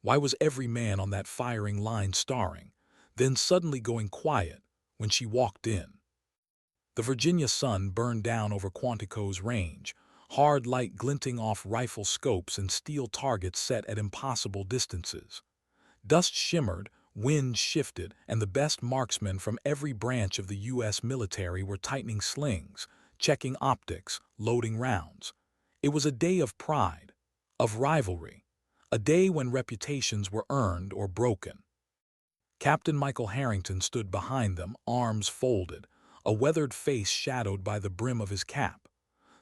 Why was every man on that firing line starring, then suddenly going quiet when she walked in? The Virginia sun burned down over Quantico's range, hard light glinting off rifle scopes and steel targets set at impossible distances. Dust shimmered, wind shifted, and the best marksmen from every branch of the U.S. military were tightening slings, checking optics, loading rounds. It was a day of pride, of rivalry, a day when reputations were earned or broken. Captain Michael Harrington stood behind them, arms folded, a weathered face shadowed by the brim of his cap.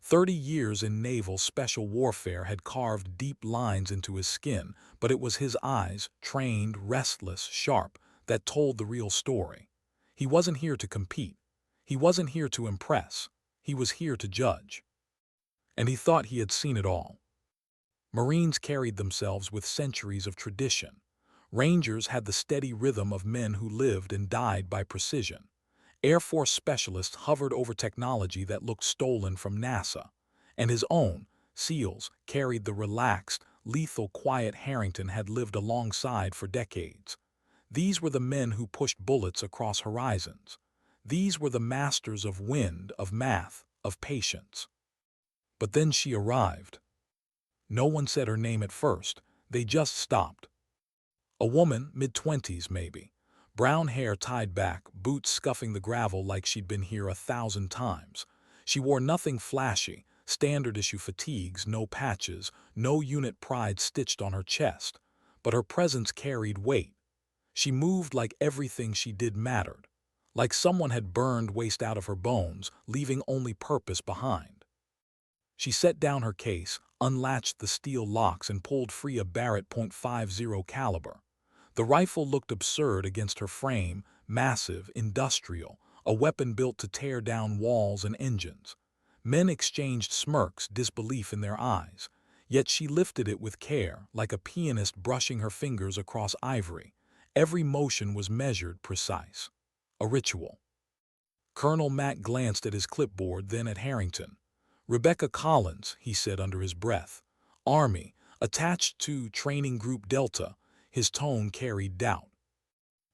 30 years in naval special warfare had carved deep lines into his skin, but it was his eyes, trained, restless, sharp, that told the real story. He wasn't here to compete. He wasn't here to impress. He was here to judge. And he thought he had seen it all. Marines carried themselves with centuries of tradition. Rangers had the steady rhythm of men who lived and died by precision. Air Force specialists hovered over technology that looked stolen from NASA. And his own, SEALs, carried the relaxed, lethal quiet Harrington had lived alongside for decades. These were the men who pushed bullets across horizons. These were the masters of wind, of math, of patience. But then she arrived. No one said her name at first. They just stopped. A woman, mid-20s maybe. Brown hair tied back, boots scuffing the gravel like she'd been here 1,000 times. She wore nothing flashy, standard-issue fatigues, no patches, no unit pride stitched on her chest. But her presence carried weight. She moved like everything she did mattered. Like someone had burned waste out of her bones, leaving only purpose behind. She set down her case, unlatched the steel locks and pulled free a Barrett .50 caliber. The rifle looked absurd against her frame, massive, industrial, a weapon built to tear down walls and engines. Men exchanged smirks, disbelief in their eyes. Yet she lifted it with care, like a pianist brushing her fingers across ivory. Every motion was measured, precise. A ritual. Colonel Mack glanced at his clipboard, then at Harrington. "Rebecca Collins," he said under his breath. "Army, attached to Training Group Delta." His tone carried doubt.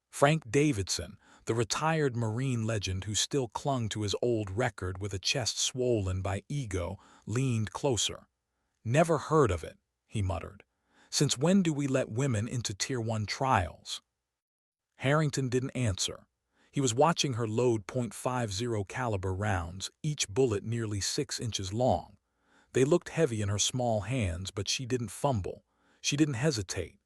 Frank Davidson, the retired Marine legend who still clung to his old record with a chest swollen by ego, leaned closer. "Never heard of it," he muttered. "Since when do we let women into Tier 1 trials?" Harrington didn't answer. He was watching her load .50 caliber rounds, each bullet nearly 6 inches long. They looked heavy in her small hands, but she didn't fumble. She didn't hesitate.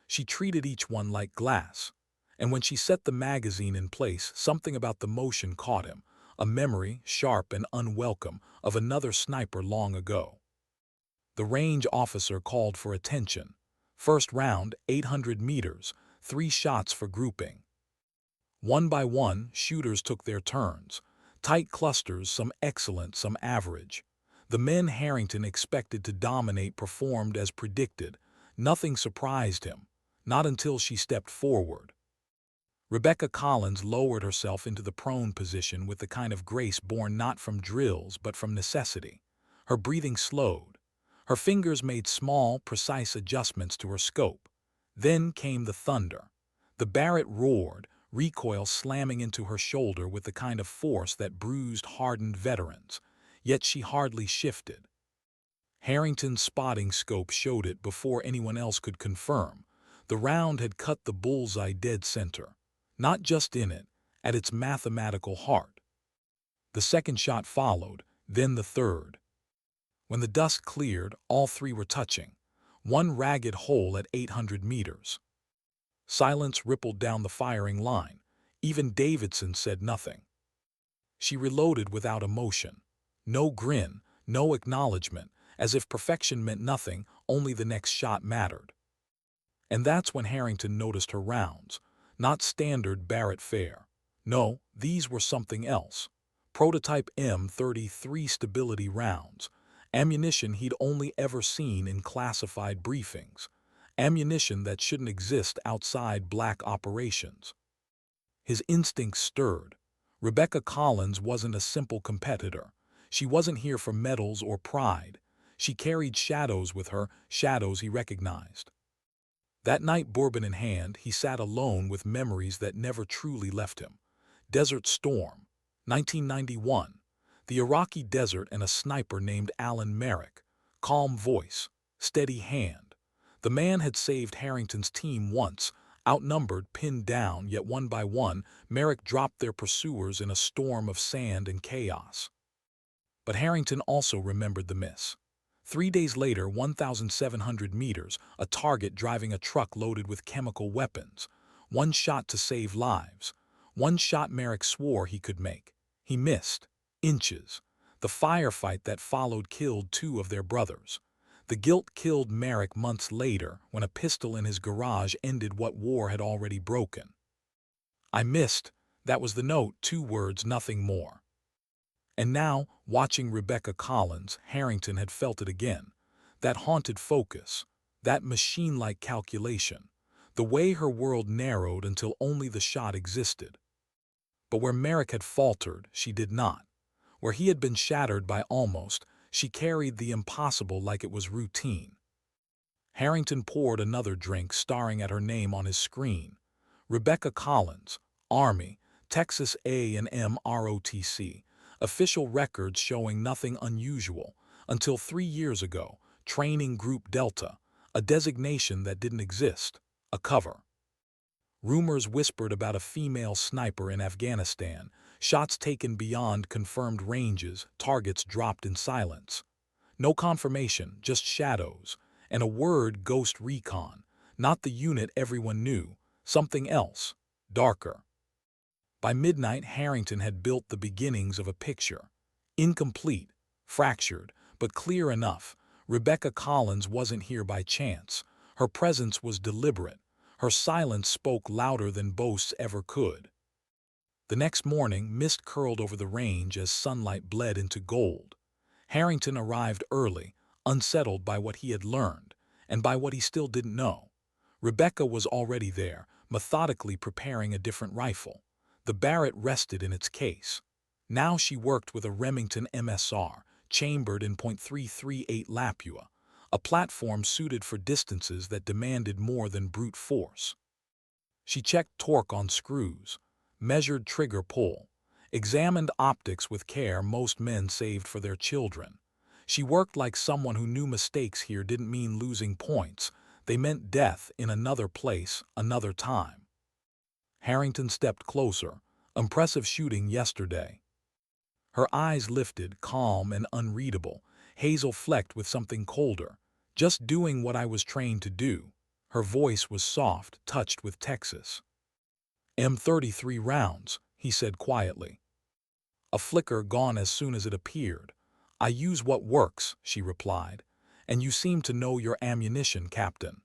She treated each one like glass. And when she set the magazine in place, something about the motion caught him, a memory, sharp and unwelcome, of another sniper long ago. The range officer called for attention. First round, 800 meters, 3 shots for grouping. One by one, shooters took their turns. Tight clusters, some excellent, some average. The men Harrington expected to dominate performed as predicted. Nothing surprised him. Not until she stepped forward. Rebecca Collins lowered herself into the prone position with the kind of grace born not from drills but from necessity. Her breathing slowed. Her fingers made small, precise adjustments to her scope. Then came the thunder. The Barrett roared, recoil slamming into her shoulder with the kind of force that bruised hardened veterans. Yet she hardly shifted. Harrington's spotting scope showed it before anyone else could confirm. The round had cut the bullseye dead center, not just in it, at its mathematical heart. The second shot followed, then the third. When the dust cleared, all 3 were touching, one ragged hole at 800 meters. Silence rippled down the firing line. Even Davidson said nothing. She reloaded without emotion. No grin, no acknowledgement, as if perfection meant nothing, only the next shot mattered. And that's when Harrington noticed her rounds. Not standard Barrett fare. No, these were something else. Prototype M33 stability rounds. Ammunition he'd only ever seen in classified briefings. Ammunition that shouldn't exist outside black operations. His instincts stirred. Rebecca Collins wasn't a simple competitor. She wasn't here for medals or pride. She carried shadows with her, shadows he recognized. That night, bourbon in hand, he sat alone with memories that never truly left him. Desert Storm, 1991. The Iraqi desert and a sniper named Alan Merrick. Calm voice, steady hand. The man had saved Harrington's team once. Outnumbered, pinned down, yet one by one, Merrick dropped their pursuers in a storm of sand and chaos. But Harrington also remembered the miss. 3 days later, 1,700 meters, a target driving a truck loaded with chemical weapons. One shot to save lives. One shot Merrick swore he could make. He missed. Inches. The firefight that followed killed two of their brothers. The guilt killed Merrick months later when a pistol in his garage ended what war had already broken. I missed. That was the note, 2 words, nothing more. And now, watching Rebecca Collins, Harrington had felt it again. That haunted focus, that machine-like calculation, the way her world narrowed until only the shot existed. But where Merrick had faltered, she did not. Where he had been shattered by almost, she carried the impossible like it was routine. Harrington poured another drink, staring at her name on his screen. Rebecca Collins, Army, Texas A&M ROTC. Official records showing nothing unusual, until 3 years ago, Training Group Delta, a designation that didn't exist, a cover. Rumors whispered about a female sniper in Afghanistan, shots taken beyond confirmed ranges, targets dropped in silence. No confirmation, just shadows, and a word, Ghost Recon, not the unit everyone knew, something else, darker. By midnight, Harrington had built the beginnings of a picture. Incomplete, fractured, but clear enough. Rebecca Collins wasn't here by chance. Her presence was deliberate. Her silence spoke louder than boasts ever could. The next morning, mist curled over the range as sunlight bled into gold. Harrington arrived early, unsettled by what he had learned, and by what he still didn't know. Rebecca was already there, methodically preparing a different rifle. The Barrett rested in its case. Now she worked with a Remington MSR, chambered in .338 Lapua, a platform suited for distances that demanded more than brute force. She checked torque on screws, measured trigger pull, examined optics with care most men saved for their children. She worked like someone who knew mistakes here didn't mean losing points. They meant death in another place, another time. Harrington stepped closer. Impressive shooting yesterday. Her eyes lifted, calm and unreadable, hazel flecked with something colder. Just doing what I was trained to do. Her voice was soft, touched with Texas. M33 rounds, he said quietly. A flicker gone as soon as it appeared. I use what works, she replied. And you seem to know your ammunition, Captain.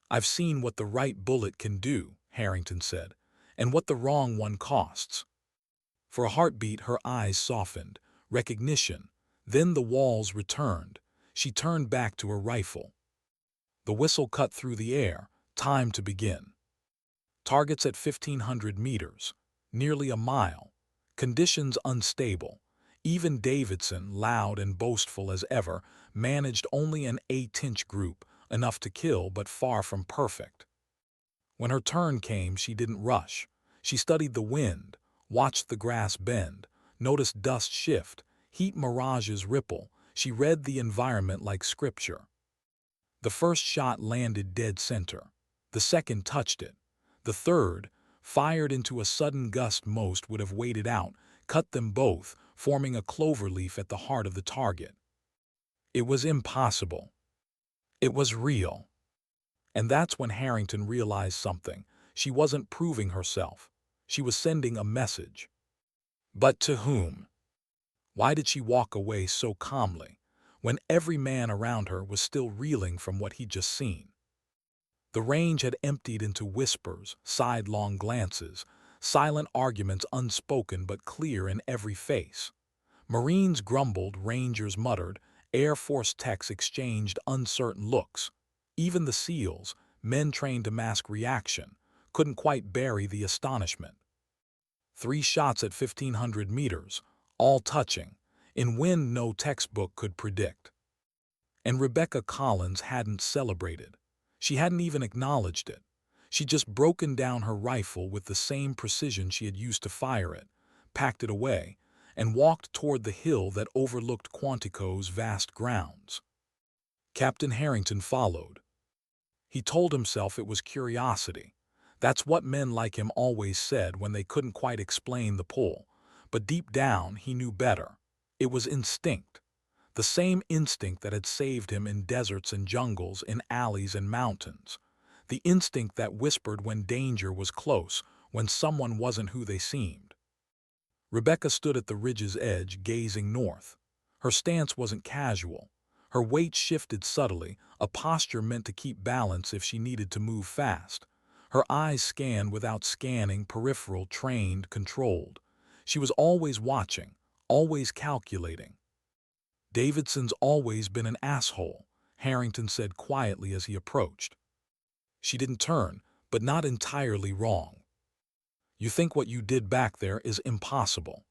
I've seen what the right bullet can do, Harrington said, and what the wrong one costs. For a heartbeat, her eyes softened. Recognition. Then the walls returned. She turned back to her rifle. The whistle cut through the air. Time to begin. Targets at 1,500 meters. Nearly a mile. Conditions unstable. Even Davidson, loud and boastful as ever, managed only an 8-inch group, enough to kill but far from perfect. When her turn came, she didn't rush. She studied the wind, watched the grass bend, noticed dust shift, heat mirages ripple. She read the environment like scripture. The first shot landed dead center. The second touched it. The third, fired into a sudden gust most would have waited out, cut them both, forming a cloverleaf at the heart of the target. It was impossible. It was real. And that's when Harrington realized something. She wasn't proving herself. She was sending a message. But to whom? Why did she walk away so calmly, when every man around her was still reeling from what he'd just seen? The range had emptied into whispers, sidelong glances, silent arguments unspoken but clear in every face. Marines grumbled, Rangers muttered, Air Force techs exchanged uncertain looks. Even the SEALs, men trained to mask reaction, couldn't quite bury the astonishment. 3 shots at 1,500 meters, all touching, in wind no textbook could predict. And Rebecca Collins hadn't celebrated. She hadn't even acknowledged it. She'd just broken down her rifle with the same precision she had used to fire it, packed it away, and walked toward the hill that overlooked Quantico's vast grounds. Captain Harrington followed. He told himself it was curiosity. That's what men like him always said when they couldn't quite explain the pull. But deep down, he knew better. It was instinct. The same instinct that had saved him in deserts and jungles, in alleys and mountains. The instinct that whispered when danger was close, when someone wasn't who they seemed. Rebecca stood at the ridge's edge, gazing north. Her stance wasn't casual. Her weight shifted subtly, a posture meant to keep balance if she needed to move fast. Her eyes scanned without scanning, peripheral, trained, controlled. She was always watching, always calculating. "Davidson's always been an asshole," Harrington said quietly as he approached. She didn't turn, but not entirely wrong. "You think what you did back there is impossible."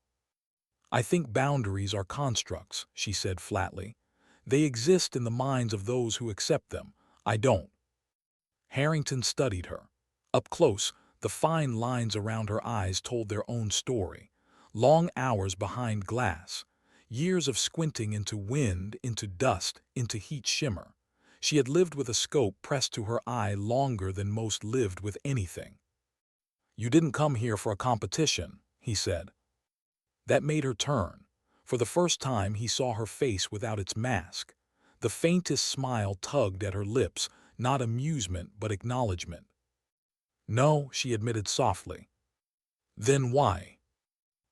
"I think boundaries are constructs," she said flatly. "They exist in the minds of those who accept them. I don't." Harrington studied her. Up close, the fine lines around her eyes told their own story. Long hours behind glass. Years of squinting into wind, into dust, into heat shimmer. She had lived with a scope pressed to her eye longer than most lived with anything. "You didn't come here for a competition," he said. That made her turn. For the first time he saw her face without its mask. The faintest smile tugged at her lips, not amusement but acknowledgement. "No," she admitted softly. "Then why?"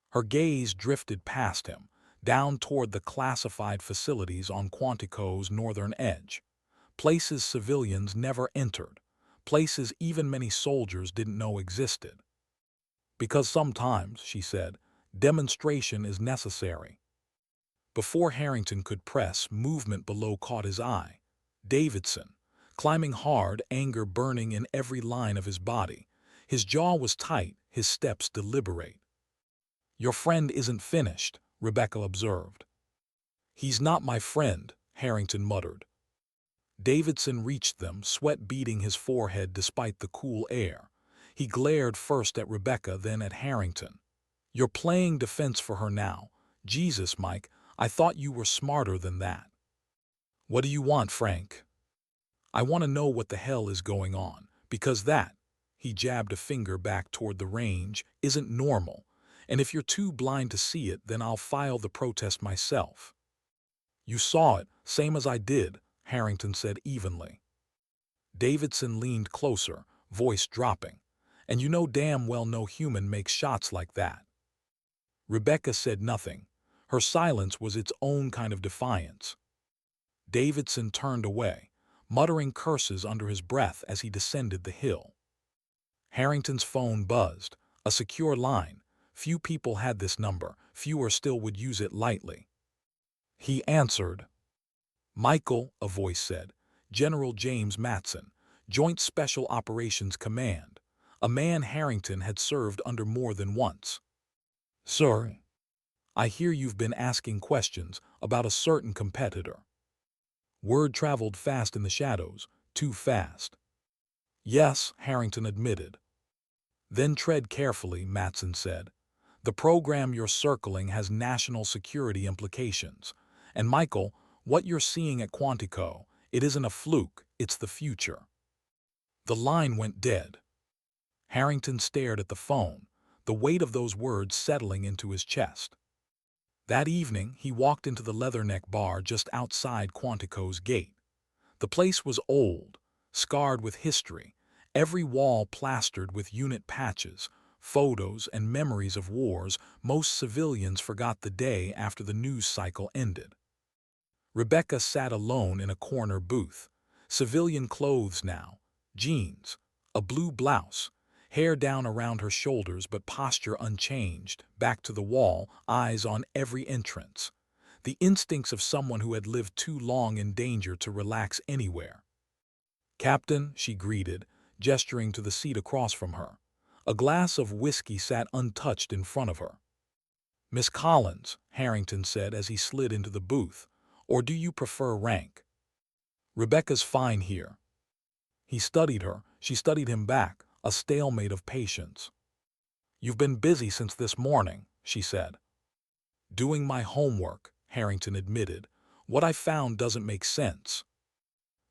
Her gaze drifted past him, down toward the classified facilities on Quantico's northern edge. Places civilians never entered. Places even many soldiers didn't know existed. "Because sometimes," she said, "demonstration is necessary." Before Harrington could press, movement below caught his eye. Davidson, climbing hard, anger burning in every line of his body. His jaw was tight, his steps deliberate. "Your friend isn't finished," Rebecca observed. "He's not my friend," Harrington muttered. Davidson reached them, sweat beading his forehead despite the cool air. He glared first at Rebecca, then at Harrington. "You're playing defense for her now. Jesus, Mike, I thought you were smarter than that." "What do you want, Frank?" "I want to know what the hell is going on, because that," he jabbed a finger back toward the range, "isn't normal. And if you're too blind to see it, then I'll file the protest myself." "You saw it, same as I did," Harrington said evenly. Davidson leaned closer, voice dropping. "And you know damn well no human makes shots like that." Rebecca said nothing. Her silence was its own kind of defiance. Davidson turned away, muttering curses under his breath as he descended the hill. Harrington's phone buzzed. A secure line. Few people had this number, fewer still would use it lightly. He answered. "Michael," a voice said. "General James Matson, Joint Special Operations Command." A man Harrington had served under more than once. "Sir, I hear you've been asking questions about a certain competitor." Word traveled fast in the shadows, too fast. "Yes," Harrington admitted. "Then tread carefully," Matson said. "The program you're circling has national security implications. And Michael, what you're seeing at Quantico, it isn't a fluke, it's the future." The line went dead. Harrington stared at the phone, the weight of those words settling into his chest. That evening, he walked into the Leatherneck bar just outside Quantico's gate. The place was old, scarred with history, every wall plastered with unit patches, photos, and memories of wars most civilians forgot the day after the news cycle ended. Rebecca sat alone in a corner booth. Civilian clothes now, jeans, a blue blouse, hair down around her shoulders but posture unchanged, back to the wall, eyes on every entrance. The instincts of someone who had lived too long in danger to relax anywhere. "Captain," she greeted, gesturing to the seat across from her. A glass of whiskey sat untouched in front of her. "Miss Collins," Harrington said as he slid into the booth, "or do you prefer rank?" "Rebecca's fine here." He studied her, she studied him back, a stalemate of patience. "You've been busy since this morning," she said. "Doing my homework," Harrington admitted. "What I found doesn't make sense.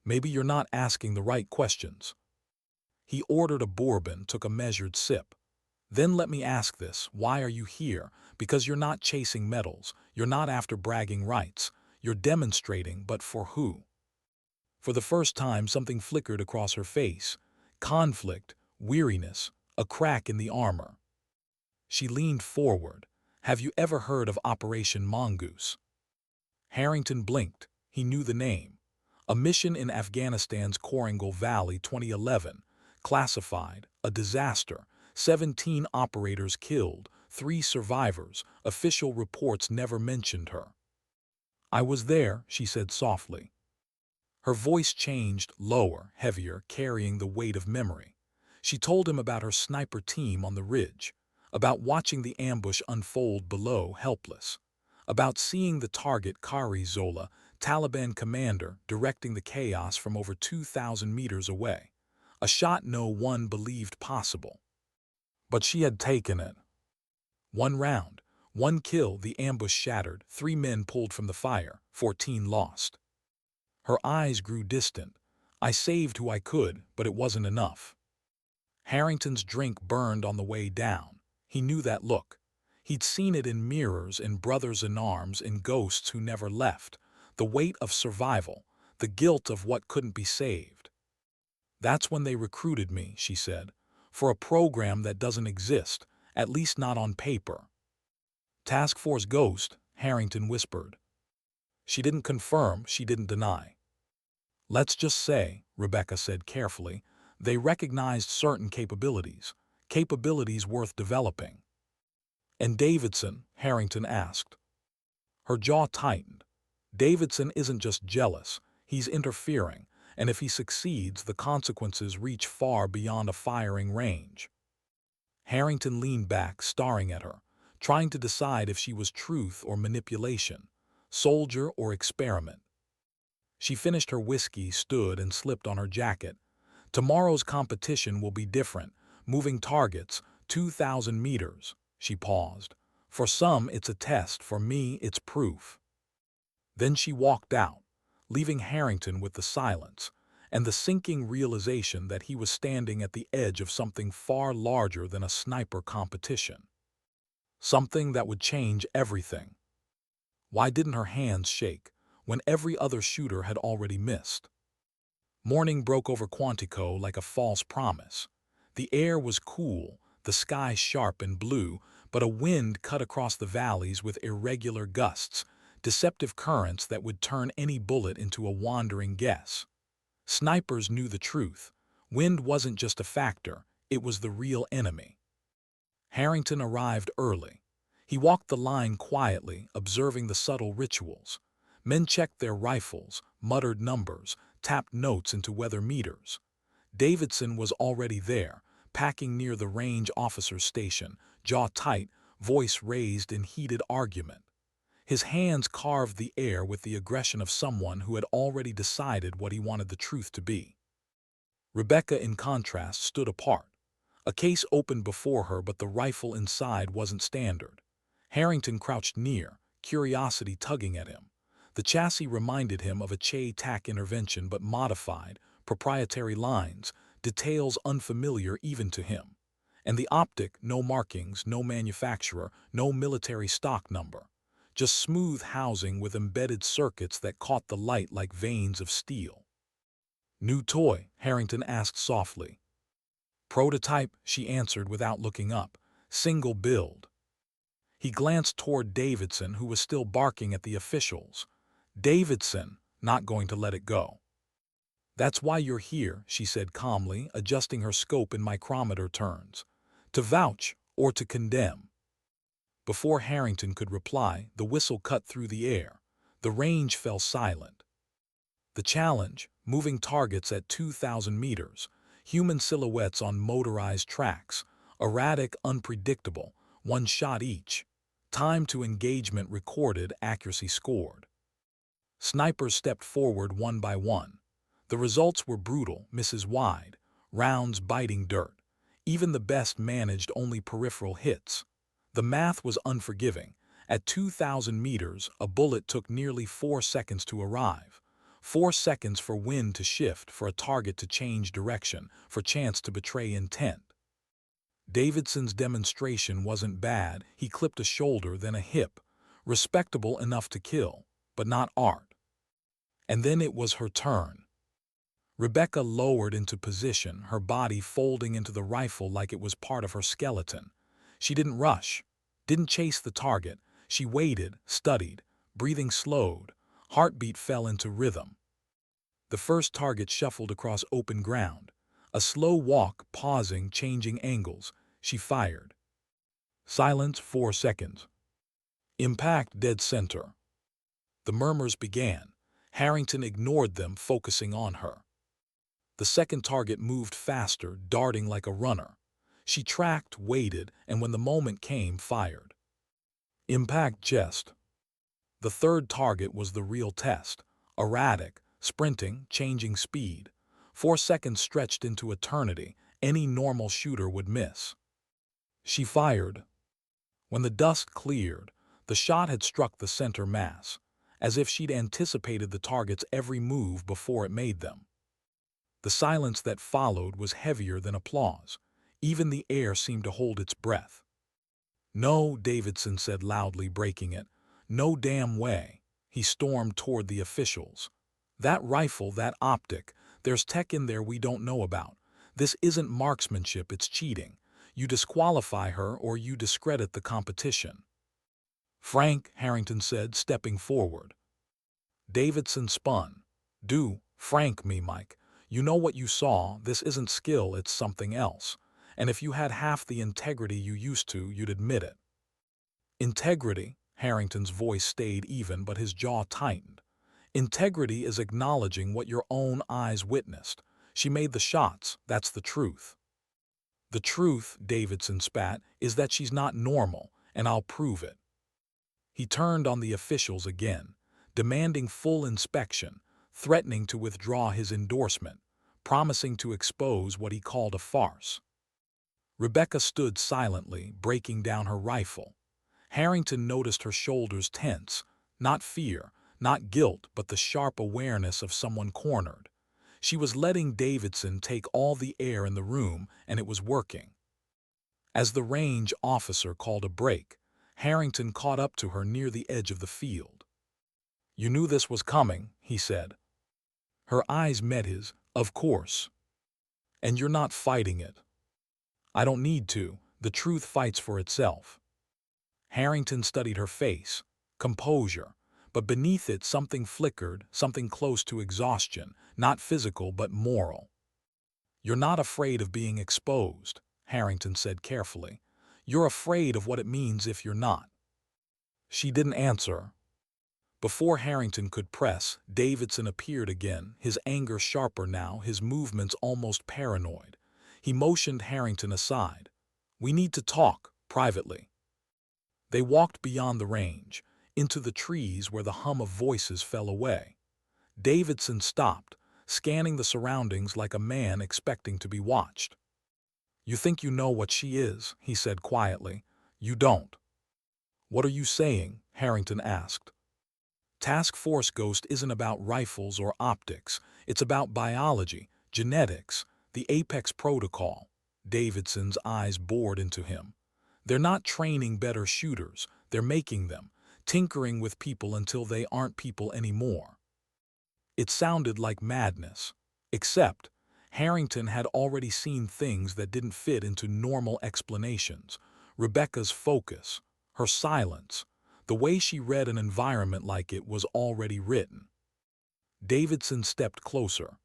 Maybe you're not asking the right questions." He ordered a bourbon, took a measured sip. "Then let me ask this, why are you here? Because you're not chasing medals, you're not after bragging rights, you're demonstrating, but for who?" For the first time something flickered across her face. Conflict, weariness, a crack in the armor. She leaned forward. "Have you ever heard of Operation Mongoose?" Harrington blinked. He knew the name. A mission in Afghanistan's Korangal Valley, 2011. Classified, a disaster. 17 operators killed, 3 survivors. Official reports never mentioned her. "I was there," she said softly. Her voice changed, lower, heavier, carrying the weight of memory. She told him about her sniper team on the ridge, about watching the ambush unfold below, helpless, about seeing the target Kari Zola, Taliban commander, directing the chaos from over 2,000 meters away. A shot no one believed possible. But she had taken it. One round, one kill, the ambush shattered, 3 men pulled from the fire, 14 lost. Her eyes grew distant. "I saved who I could, but it wasn't enough." Harrington's drink burned on the way down. He knew that look. He'd seen it in mirrors, in brothers in arms, in ghosts who never left. The weight of survival, the guilt of what couldn't be saved. "That's when they recruited me," she said, "for a program that doesn't exist, at least not on paper." "Task Force Ghost," Harrington whispered. She didn't confirm, she didn't deny. "Let's just say," Rebecca said carefully, "they recognized certain capabilities, capabilities worth developing." "And Davidson?" Harrington asked. Her jaw tightened. "Davidson isn't just jealous, he's interfering, and if he succeeds, the consequences reach far beyond a firing range." Harrington leaned back, staring at her, trying to decide if she was truth or manipulation, soldier or experiment. She finished her whiskey, stood, and slipped on her jacket. "Tomorrow's competition will be different. Moving targets, 2,000 meters." She paused. "For some, it's a test. For me, it's proof." Then she walked out, leaving Harrington with the silence and the sinking realization that he was standing at the edge of something far larger than a sniper competition. Something that would change everything. Why didn't her hands shake when every other shooter had already missed? Morning broke over Quantico like a false promise. The air was cool, the sky sharp and blue, but a wind cut across the valleys with irregular gusts, deceptive currents that would turn any bullet into a wandering guess. Snipers knew the truth. Wind wasn't just a factor, it was the real enemy. Harrington arrived early. He walked the line quietly, observing the subtle rituals. Men checked their rifles, muttered numbers, tapped notes into weather meters. Davidson was already there, packing near the range officer's station, jaw tight, voice raised in heated argument. His hands carved the air with the aggression of someone who had already decided what he wanted the truth to be. Rebecca, in contrast, stood apart. A case opened before her, but the rifle inside wasn't standard. Harrington crouched near, curiosity tugging at him. The chassis reminded him of a Che-TAC intervention, but modified, proprietary lines, details unfamiliar even to him. And the optic, no markings, no manufacturer, no military stock number. Just smooth housing with embedded circuits that caught the light like veins of steel. "New toy?" Harrington asked softly. "Prototype," she answered without looking up. "Single build." He glanced toward Davidson, who was still barking at the officials. Davidson, not going to let it go. "That's why you're here," she said calmly, adjusting her scope in micrometer turns. "To vouch or to condemn." Before Harrington could reply, the whistle cut through the air. The range fell silent. The challenge, moving targets at 2,000 meters, human silhouettes on motorized tracks, erratic, unpredictable, one shot each. Time to engagement recorded, accuracy scored. Snipers stepped forward one by one. The results were brutal, misses wide, rounds biting dirt. Even the best managed only peripheral hits. The math was unforgiving. At 2,000 meters, a bullet took nearly 4 seconds to arrive. 4 seconds for wind to shift, for a target to change direction, for chance to betray intent. Davidson's demonstration wasn't bad. He clipped a shoulder, then a hip. Respectable enough to kill, but not art. And then it was her turn. Rebecca lowered into position, her body folding into the rifle like it was part of her skeleton. She didn't rush, didn't chase the target. She waited, studied, breathing slowed, heartbeat fell into rhythm. The first target shuffled across open ground. A slow walk, pausing, changing angles. She fired. Silence, 4 seconds. Impact, dead center. The murmurs began. Harrington ignored them, focusing on her. The second target moved faster, darting like a runner. She tracked, waited, and when the moment came, fired. Impact, chest. The third target was the real test. Erratic, sprinting, changing speed. 4 seconds stretched into eternity. Any normal shooter would miss. She fired. When the dust cleared, the shot had struck the center mass, as if she'd anticipated the target's every move before it made them. The silence that followed was heavier than applause. Even the air seemed to hold its breath. "No," Davidson said loudly, breaking it. "No damn way." He stormed toward the officials. "That rifle, that optic, there's tech in there we don't know about. This isn't marksmanship, it's cheating. You disqualify her or you discredit the competition." "Frank," Harrington said, stepping forward. Davidson spun. "Do frank me, Mike. You know what you saw. This isn't skill, it's something else. And if you had half the integrity you used to, you'd admit it." "Integrity?" Harrington's voice stayed even, but his jaw tightened. "Integrity is acknowledging what your own eyes witnessed. She made the shots, that's the truth." "The truth," Davidson spat, "is that she's not normal, and I'll prove it." He turned on the officials again, demanding full inspection, threatening to withdraw his endorsement, promising to expose what he called a farce. Rebecca stood silently, breaking down her rifle. Harrington noticed her shoulders tense, not fear, not guilt, but the sharp awareness of someone cornered. She was letting Davidson take all the air in the room, and it was working. As the range officer called a break, Harrington caught up to her near the edge of the field. "You knew this was coming," he said. Her eyes met his. "Of course. And you're not fighting it." "I don't need to. The truth fights for itself." Harrington studied her face. Composure. But beneath it something flickered, something close to exhaustion, not physical but moral. "You're not afraid of being exposed," Harrington said carefully. "You're afraid of what it means if you're not." She didn't answer. Before Harrington could press, Davidson appeared again, his anger sharper now, his movements almost paranoid. He motioned Harrington aside. "We need to talk, privately." They walked beyond the range, into the trees where the hum of voices fell away. Davidson stopped, scanning the surroundings like a man expecting to be watched. "You think you know what she is," he said quietly. "You don't." "What are you saying?" Harrington asked. "Task Force Ghost isn't about rifles or optics. It's about biology, genetics, the Apex Protocol." Davidson's eyes bored into him. "They're not training better shooters. They're making them, tinkering with people until they aren't people anymore." It sounded like madness. Except, Harrington had already seen things that didn't fit into normal explanations. Rebecca's focus, her silence, the way she read an environment like it was already written. Davidson stepped closer.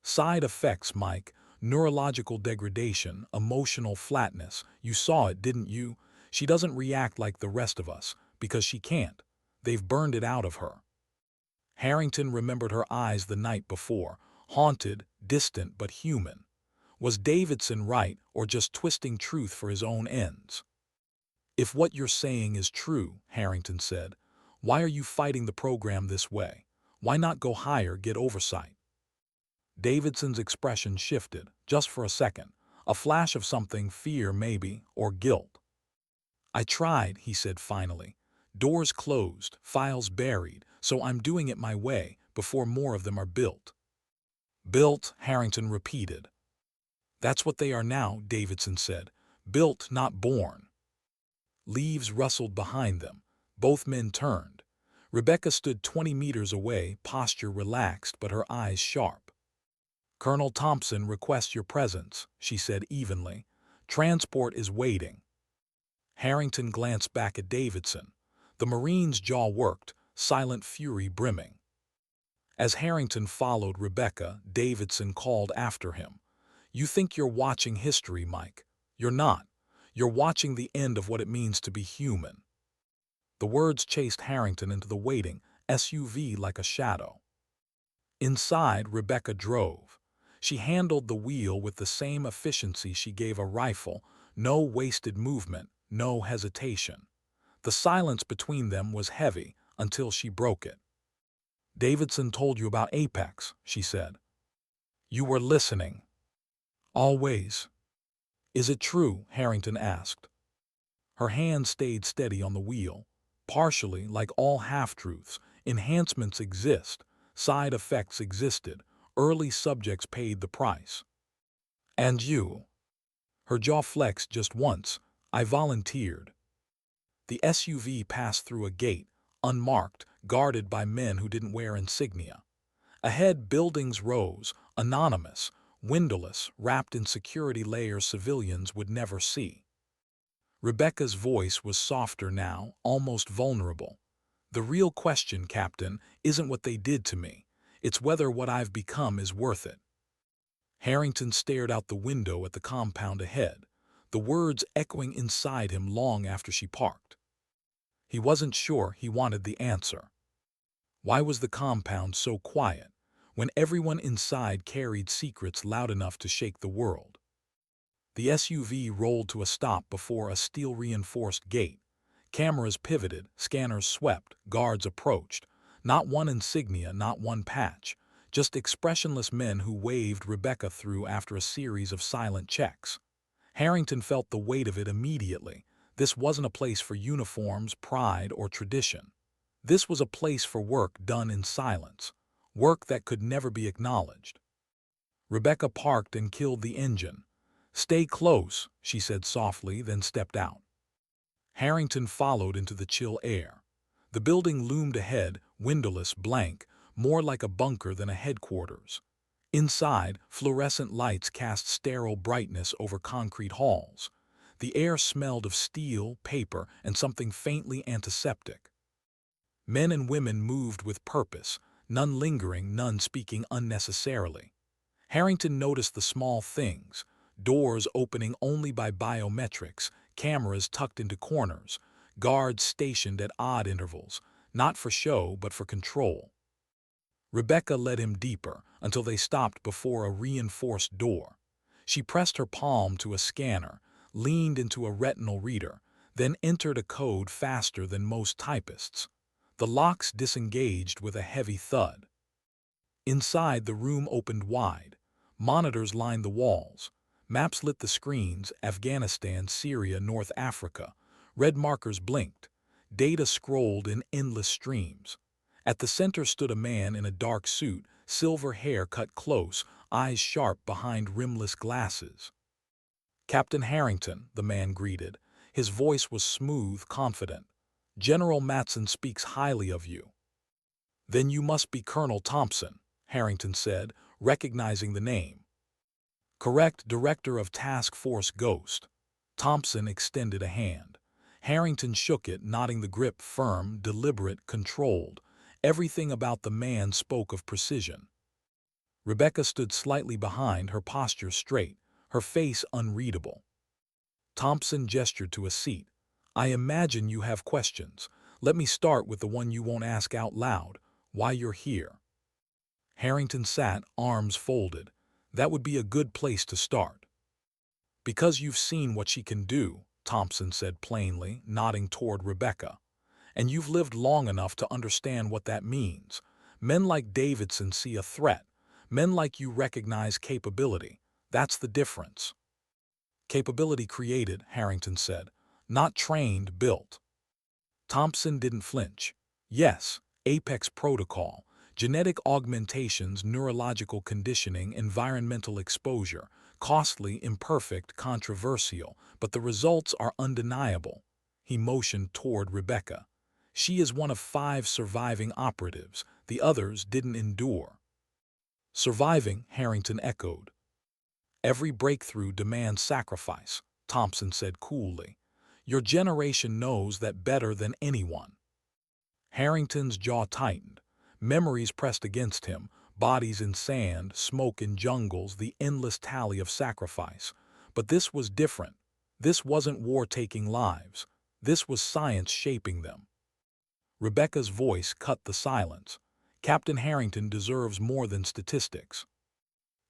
"Side effects, Mike. Neurological degradation, emotional flatness. You saw it, didn't you? She doesn't react like the rest of us, because she can't. They've burned it out of her." Harrington remembered her eyes the night before, haunted, distant but human. Was Davidson right or just twisting truth for his own ends? "If what you're saying is true," Harrington said, "why are you fighting the program this way? Why not go higher, get oversight?" Davidson's expression shifted, just for a second, a flash of something, fear maybe, or guilt. "I tried," he said finally. "Doors closed, files buried, so I'm doing it my way, before more of them are built." "Built," Harrington repeated. "That's what they are now," Davidson said. "Built, not born." Leaves rustled behind them. Both men turned. Rebecca stood 20 meters away, posture relaxed but her eyes sharp. "Colonel Thompson requests your presence," she said evenly. "Transport is waiting." Harrington glanced back at Davidson. The Marine's jaw worked, silent fury brimming. As Harrington followed Rebecca, Davidson called after him. "You think you're watching history, Mike. You're not. You're watching the end of what it means to be human." The words chased Harrington into the waiting SUV like a shadow. Inside, Rebecca drove. She handled the wheel with the same efficiency she gave a rifle, no wasted movement, no hesitation. The silence between them was heavy until she broke it. "Davidson told you about Apex," she said. "You were listening." "Always." "Is it true?" Harrington asked. Her hand stayed steady on the wheel. "Partially, like all half-truths, enhancements exist, side effects existed, early subjects paid the price." "And you?" Her jaw flexed just once. "I volunteered." The SUV passed through a gate, unmarked, guarded by men who didn't wear insignia. Ahead, buildings rose, anonymous, windowless, wrapped in security layers civilians would never see. Rebecca's voice was softer now, almost vulnerable. "The real question, Captain, isn't what they did to me. It's whether what I've become is worth it." Harrington stared out the window at the compound ahead, the words echoing inside him long after she parked. He wasn't sure he wanted the answer. Why was the compound so quiet, when everyone inside carried secrets loud enough to shake the world? The SUV rolled to a stop before a steel-reinforced gate. Cameras pivoted, scanners swept, guards approached. Not one insignia, not one patch. Just expressionless men who waved Rebecca through after a series of silent checks. Harrington felt the weight of it immediately. This wasn't a place for uniforms, pride, or tradition. This was a place for work done in silence. Work that could never be acknowledged. Rebecca parked and killed the engine. "Stay close," she said softly, then stepped out. Harrington followed into the chill air. The building loomed ahead, windowless, blank, more like a bunker than a headquarters. Inside, fluorescent lights cast sterile brightness over concrete halls. The air smelled of steel, paper, and something faintly antiseptic. Men and women moved with purpose, none lingering, none speaking unnecessarily. Harrington noticed the small things: doors opening only by biometrics, cameras tucked into corners, guards stationed at odd intervals, not for show but for control. Rebecca led him deeper until they stopped before a reinforced door. She pressed her palm to a scanner, leaned into a retinal reader, then entered a code faster than most typists. The locks disengaged with a heavy thud. Inside, the room opened wide. Monitors lined the walls. Maps lit the screens: Afghanistan, Syria, North Africa. Red markers blinked. Data scrolled in endless streams. At the center stood a man in a dark suit, silver hair cut close, eyes sharp behind rimless glasses. "Captain Harrington," the man greeted. His voice was smooth, confident. "General Matson speaks highly of you." "Then you must be Colonel Thompson," Harrington said, recognizing the name. "Correct, Director of Task Force Ghost." Thompson extended a hand. Harrington shook it, nodding the grip firm, deliberate, controlled. Everything about the man spoke of precision. Rebecca stood slightly behind, her posture straight, her face unreadable. Thompson gestured to a seat. "I imagine you have questions. Let me start with the one you won't ask out loud: why you're here." Harrington sat, arms folded. "That would be a good place to start." "Because you've seen what she can do," Thompson said plainly, nodding toward Rebecca. "And you've lived long enough to understand what that means. Men like Davidson see a threat. Men like you recognize capability. That's the difference. Capability created, Harrington said, not trained, built. Thompson didn't flinch. Yes, Apex protocol, genetic augmentations, neurological conditioning, environmental exposure, costly, imperfect, controversial, but the results are undeniable. He motioned toward Rebecca. She is one of 5 surviving operatives. The others didn't endure. Surviving, Harrington echoed. Every breakthrough demands sacrifice, Thompson said coolly. Your generation knows that better than anyone. Harrington's jaw tightened. Memories pressed against him, bodies in sand, smoke in jungles, the endless tally of sacrifice. But this was different. This wasn't war taking lives. This was science shaping them. Rebecca's voice cut the silence. Captain Harrington deserves more than statistics.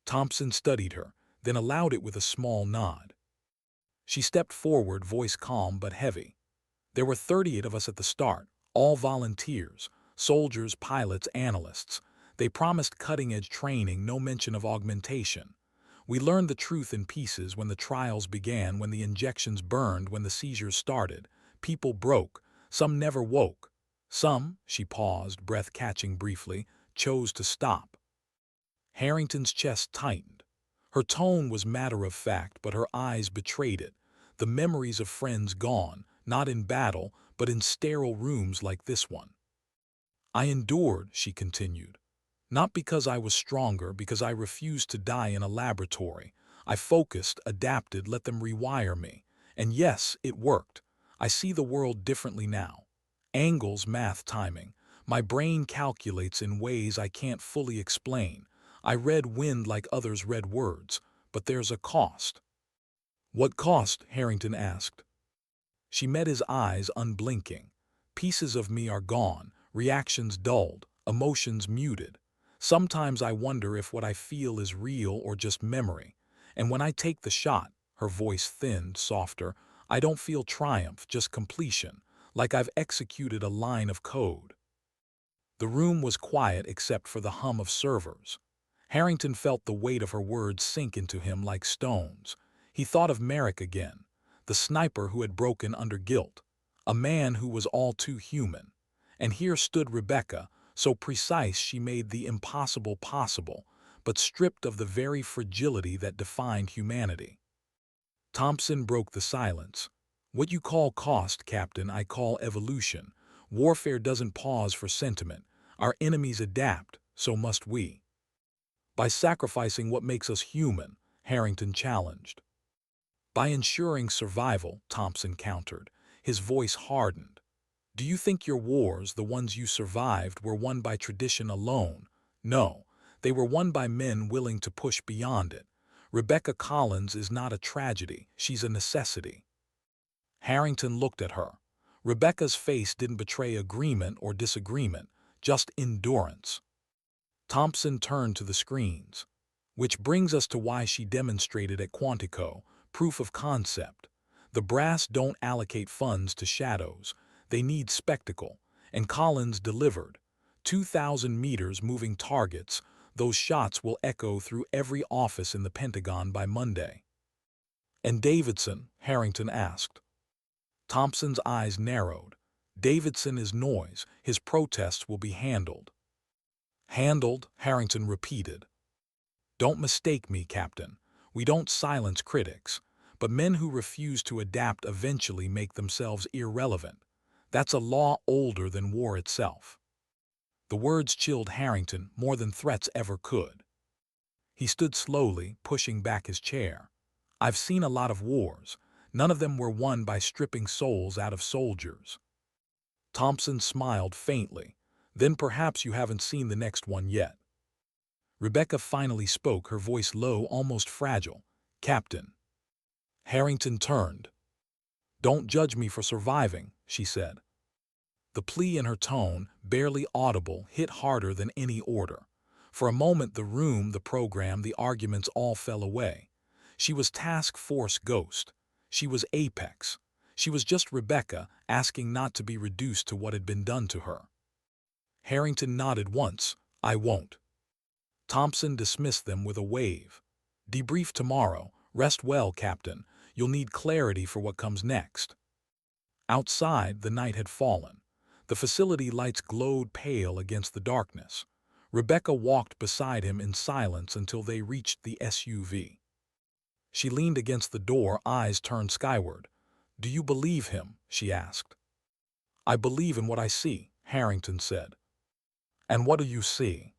Thompson studied her, then allowed it with a small nod. She stepped forward, voice calm but heavy. There were 38 of us at the start, all volunteers, soldiers, pilots, analysts. They promised cutting-edge training, no mention of augmentation. We learned the truth in pieces when the trials began, when the injections burned, when the seizures started. People broke. Some never woke. Some, she paused, breath catching briefly, chose to stop. Harrington's chest tightened. Her tone was matter-of-fact, but her eyes betrayed it. The memories of friends gone, not in battle, but in sterile rooms like this one. I endured, she continued. Not because I was stronger, because I refused to die in a laboratory. I focused, adapted, let them rewire me. And yes, it worked. I see the world differently now. Angles, math, timing. My brain calculates in ways I can't fully explain. I read wind like others read words, but there's a cost. What cost? Harrington asked. She met his eyes, unblinking. Pieces of me are gone, reactions dulled, emotions muted. Sometimes I wonder if what I feel is real or just memory. And when I take the shot, her voice thinned, softer, I don't feel triumph, just completion, like I've executed a line of code. The room was quiet except for the hum of servers. Harrington felt the weight of her words sink into him like stones. He thought of Merrick again, the sniper who had broken under guilt, a man who was all too human. And here stood Rebecca, so precise she made the impossible possible, but stripped of the very fragility that defined humanity. Thompson broke the silence. What you call cost, Captain, I call evolution. Warfare doesn't pause for sentiment. Our enemies adapt, so must we. By sacrificing what makes us human, Harrington challenged. By ensuring survival, Thompson countered. His voice hardened. Do you think your wars, the ones you survived, were won by tradition alone? No, they were won by men willing to push beyond it. Rebecca Collins is not a tragedy, she's a necessity. Harrington looked at her. Rebecca's face didn't betray agreement or disagreement, just endurance. Thompson turned to the screens. Which brings us to why she demonstrated at Quantico, proof of concept. The brass don't allocate funds to shadows. They need spectacle, and Collins delivered. 2,000 meters moving targets, those shots will echo through every office in the Pentagon by Monday. And Davidson? Harrington asked. Thompson's eyes narrowed. Davidson is noise. His protests will be handled. Handled, Harrington repeated. Don't mistake me, Captain. We don't silence critics, but men who refuse to adapt eventually make themselves irrelevant. That's a law older than war itself. The words chilled Harrington more than threats ever could. He stood slowly, pushing back his chair. I've seen a lot of wars. None of them were won by stripping souls out of soldiers. Thompson smiled faintly. Then perhaps you haven't seen the next one yet. Rebecca finally spoke, her voice low, almost fragile. Captain. Harrington turned. Don't judge me for surviving, she said. The plea in her tone, barely audible, hit harder than any order. For a moment the room, the program, the arguments all fell away. She was task force ghost. She was Apex. She was just Rebecca, asking not to be reduced to what had been done to her. Harrington nodded once. I won't. Thompson dismissed them with a wave. Debrief tomorrow. Rest well, Captain. You'll need clarity for what comes next. Outside, the night had fallen. The facility lights glowed pale against the darkness. Rebecca walked beside him in silence until they reached the SUV. She leaned against the door, eyes turned skyward. "Do you believe him?" she asked. "I believe in what I see," Harrington said. "And what do you see?"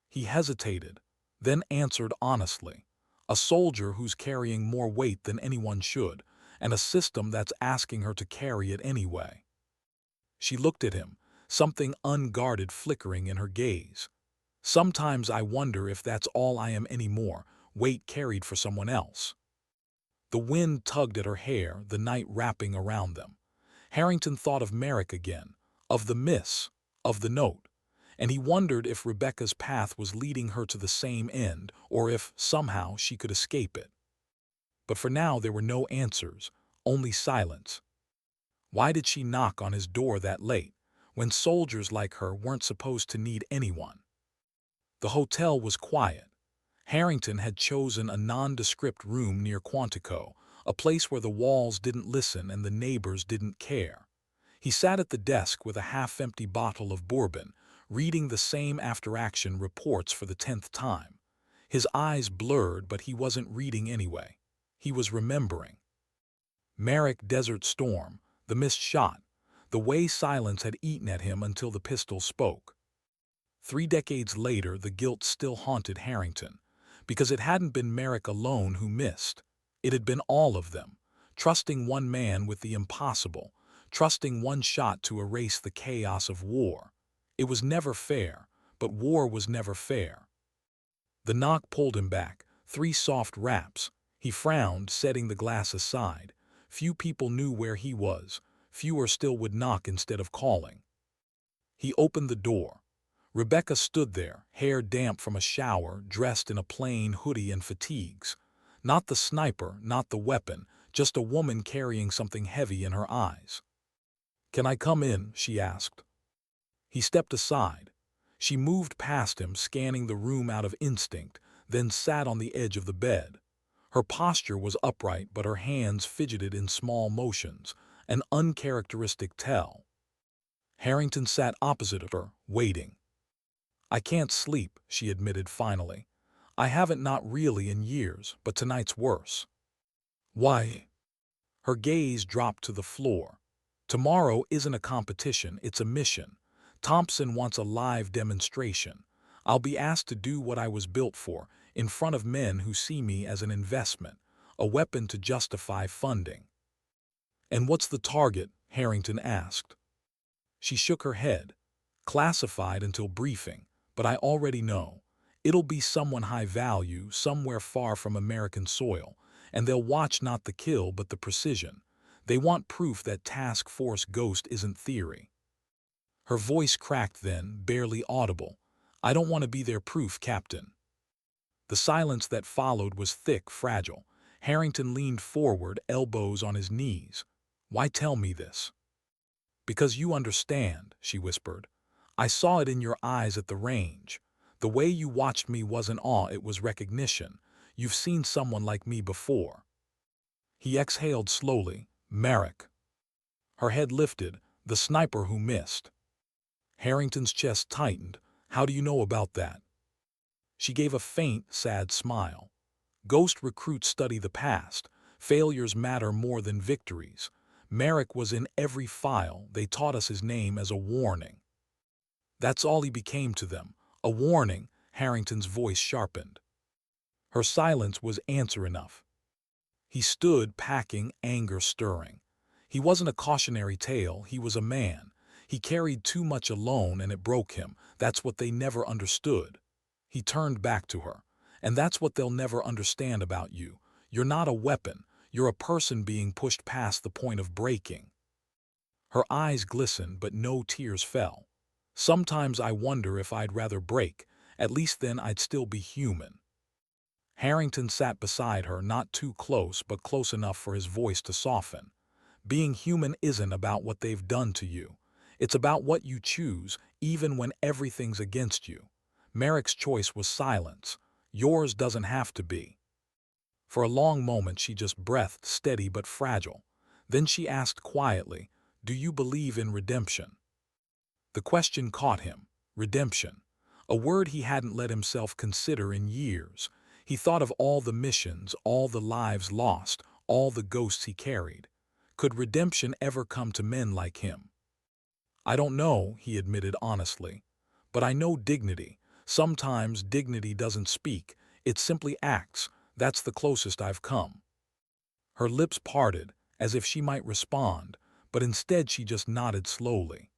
He hesitated, then answered honestly. "A soldier who's carrying more weight than anyone should, and a system that's asking her to carry it anyway." She looked at him, something unguarded flickering in her gaze. "Sometimes I wonder if that's all I am anymore, weight carried for someone else." The wind tugged at her hair, the night wrapping around them. Harrington thought of Merrick again, of the miss, of the note, and he wondered if Rebecca's path was leading her to the same end, or if, somehow, she could escape it. But for now there were no answers, only silence. Why did she knock on his door that late, when soldiers like her weren't supposed to need anyone? The hotel was quiet. Harrington had chosen a nondescript room near Quantico, a place where the walls didn't listen and the neighbors didn't care. He sat at the desk with a half-empty bottle of bourbon, reading the same after-action reports for the 10th time. His eyes blurred, but he wasn't reading anyway. He was remembering. Merrick Desert Storm, the missed shot, the way silence had eaten at him until the pistol spoke. 3 decades later, the guilt still haunted Harrington, because it hadn't been Merrick alone who missed. It had been all of them, trusting one man with the impossible, trusting one shot to erase the chaos of war. It was never fair, but war was never fair. The knock pulled him back, 3 soft raps. He frowned, setting the glass aside. Few people knew where he was. Fewer still would knock instead of calling. He opened the door. Rebecca stood there, hair damp from a shower, dressed in a plain hoodie and fatigues. Not the sniper, not the weapon, just a woman carrying something heavy in her eyes. "Can I come in?" she asked. He stepped aside. She moved past him, scanning the room out of instinct, then sat on the edge of the bed. Her posture was upright, but her hands fidgeted in small motions, an uncharacteristic tell. Harrington sat opposite of her, waiting. "I can't sleep," she admitted finally. "I haven't, not really in years, but tonight's worse." "Why?" Her gaze dropped to the floor. "Tomorrow isn't a competition, it's a mission. Thompson wants a live demonstration. I'll be asked to do what I was built for, in front of men who see me as an investment, a weapon to justify funding." "And what's the target?" Harrington asked. She shook her head. "Classified until briefing, but I already know. It'll be someone high value, somewhere far from American soil, and they'll watch not the kill but the precision. They want proof that Task Force Ghost isn't theory." Her voice cracked then, barely audible. "I don't want to be their proof, Captain." The silence that followed was thick, fragile. Harrington leaned forward, elbows on his knees. "Why tell me this?" "Because you understand," she whispered. "I saw it in your eyes at the range. The way you watched me wasn't awe, it was recognition. You've seen someone like me before." He exhaled slowly. "Merrick." Her head lifted. "The sniper who missed." Harrington's chest tightened. "How do you know about that?" She gave a faint, sad smile. "Ghost recruits study the past. Failures matter more than victories. Merrick was in every file. They taught us his name as a warning." "That's all he became to them. A warning." Harrington's voice sharpened. Her silence was answer enough. He stood, packing, anger stirring. He wasn't a cautionary tale, he was a man. He carried too much alone and it broke him. That's what they never understood. He turned back to her. "And that's what they'll never understand about you. You're not a weapon. You're a person being pushed past the point of breaking." Her eyes glistened, but no tears fell. "Sometimes I wonder if I'd rather break. At least then I'd still be human." Harrington sat beside her, not too close, but close enough for his voice to soften. "Being human isn't about what they've done to you. It's about what you choose, even when everything's against you. Merrick's choice was silence. Yours doesn't have to be. For a long moment she just breathed, steady but fragile. Then she asked quietly, "Do you believe in redemption?" The question caught him. Redemption. A word he hadn't let himself consider in years. He thought of all the missions, all the lives lost, all the ghosts he carried. Could redemption ever come to men like him? "I don't know," he admitted honestly. "But I know dignity. Sometimes dignity doesn't speak, it simply acts. That's the closest I've come." Her lips parted, as if she might respond, but instead she just nodded slowly.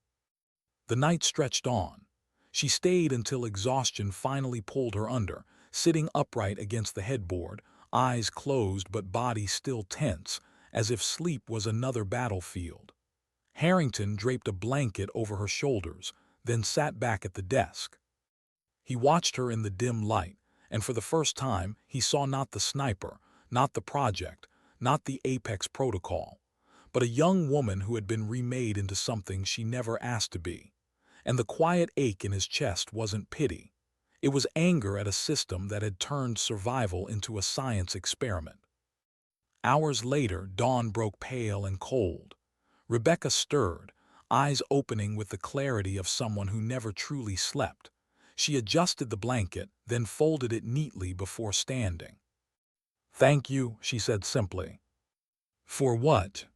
The night stretched on. She stayed until exhaustion finally pulled her under, sitting upright against the headboard, eyes closed but body still tense, as if sleep was another battlefield. Harrington draped a blanket over her shoulders, then sat back at the desk. He watched her in the dim light, and for the first time he saw not the sniper, not the project, not the Apex protocol, but a young woman who had been remade into something she never asked to be. And the quiet ache in his chest wasn't pity. It was anger at a system that had turned survival into a science experiment. Hours later, dawn broke pale and cold. Rebecca stirred, eyes opening with the clarity of someone who never truly slept. She adjusted the blanket, then folded it neatly before standing. "Thank you," she said simply. "For what?"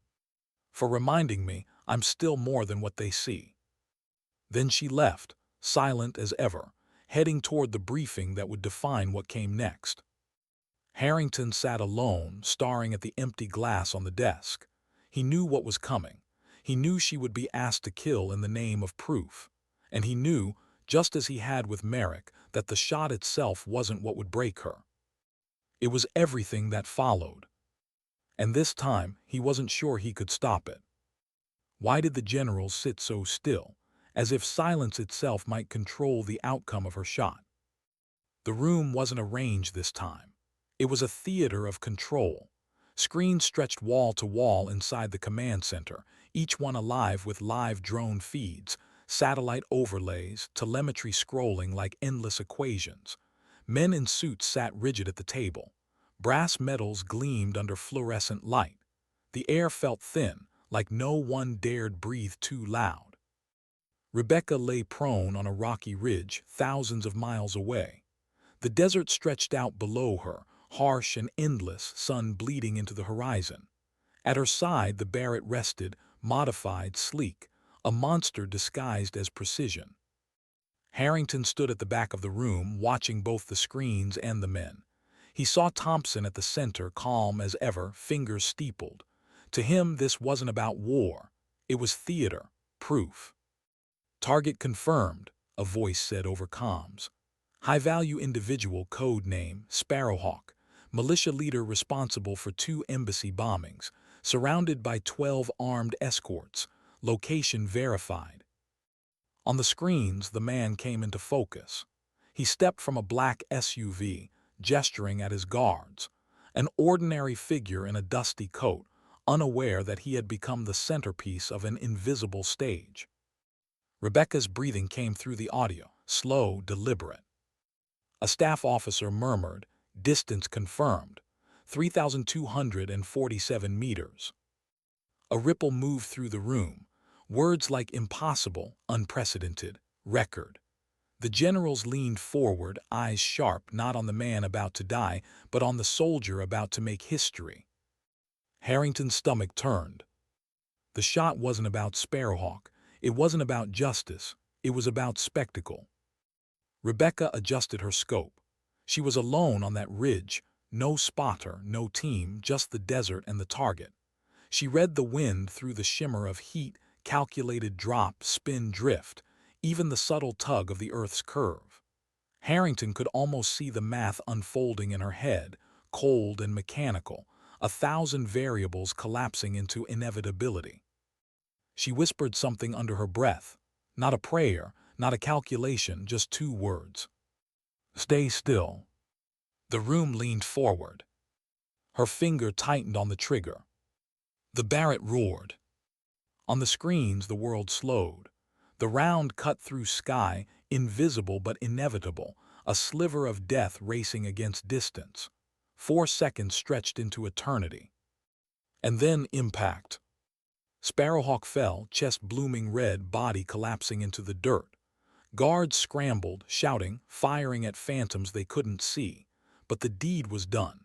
"For reminding me I'm still more than what they see." Then she left, silent as ever, heading toward the briefing that would define what came next. Harrington sat alone, staring at the empty glass on the desk. He knew what was coming. He knew she would be asked to kill in the name of proof. And he knew, just as he had with Merrick, that the shot itself wasn't what would break her. It was everything that followed. And this time, he wasn't sure he could stop it. Why did the general sit so still, as if silence itself might control the outcome of her shot? The room wasn't a range this time. It was a theater of control. Screens stretched wall to wall inside the command center, each one alive with live drone feeds, satellite overlays, telemetry scrolling like endless equations. Men in suits sat rigid at the table. Brass medals gleamed under fluorescent light. The air felt thin, like no one dared breathe too loud. Rebecca lay prone on a rocky ridge, thousands of miles away. The desert stretched out below her, harsh and endless, sun bleeding into the horizon. At her side the Barrett rested, modified, sleek, a monster disguised as precision. Harrington stood at the back of the room, watching both the screens and the men. He saw Thompson at the center, calm as ever, fingers steepled. To him this wasn't about war. It was theater, proof. "Target confirmed," a voice said over comms. "High-value individual, code name, Sparrowhawk. Militia leader responsible for 2 embassy bombings. Surrounded by 12 armed escorts. Location verified." On the screens, the man came into focus. He stepped from a black SUV, gesturing at his guards. An ordinary figure in a dusty coat, unaware that he had become the centerpiece of an invisible stage. Rebecca's breathing came through the audio, slow, deliberate. A staff officer murmured, "Distance confirmed, 3,247 meters." A ripple moved through the room, words like impossible, unprecedented, record. The generals leaned forward, eyes sharp, not on the man about to die, but on the soldier about to make history. Harrington's stomach turned. The shot wasn't about Sparrowhawk. It wasn't about justice. It was about spectacle. Rebecca adjusted her scope. She was alone on that ridge, no spotter, no team, just the desert and the target. She read the wind through the shimmer of heat, calculated drop, spin, drift, even the subtle tug of the Earth's curve. Harrington could almost see the math unfolding in her head, cold and mechanical, 1,000 variables collapsing into inevitability. She whispered something under her breath, not a prayer, not a calculation, just 2 words. "Stay still." The room leaned forward. Her finger tightened on the trigger. The Barrett roared. On the screens the world slowed. The round cut through sky, invisible but inevitable, a sliver of death racing against distance. 4 seconds stretched into eternity. And then impact. Sparrowhawk fell, chest blooming red, body collapsing into the dirt. Guards scrambled, shouting, firing at phantoms they couldn't see. But the deed was done.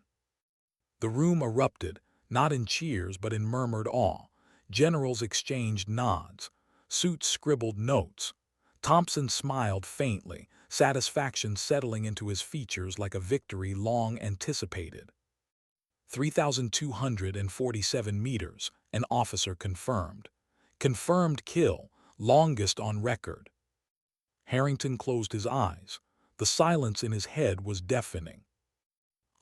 The room erupted, not in cheers but in murmured awe. Generals exchanged nods. Suits scribbled notes. Thompson smiled faintly, satisfaction settling into his features like a victory long anticipated. 3,247 meters, an officer confirmed. Confirmed kill, longest on record. Harrington closed his eyes. The silence in his head was deafening.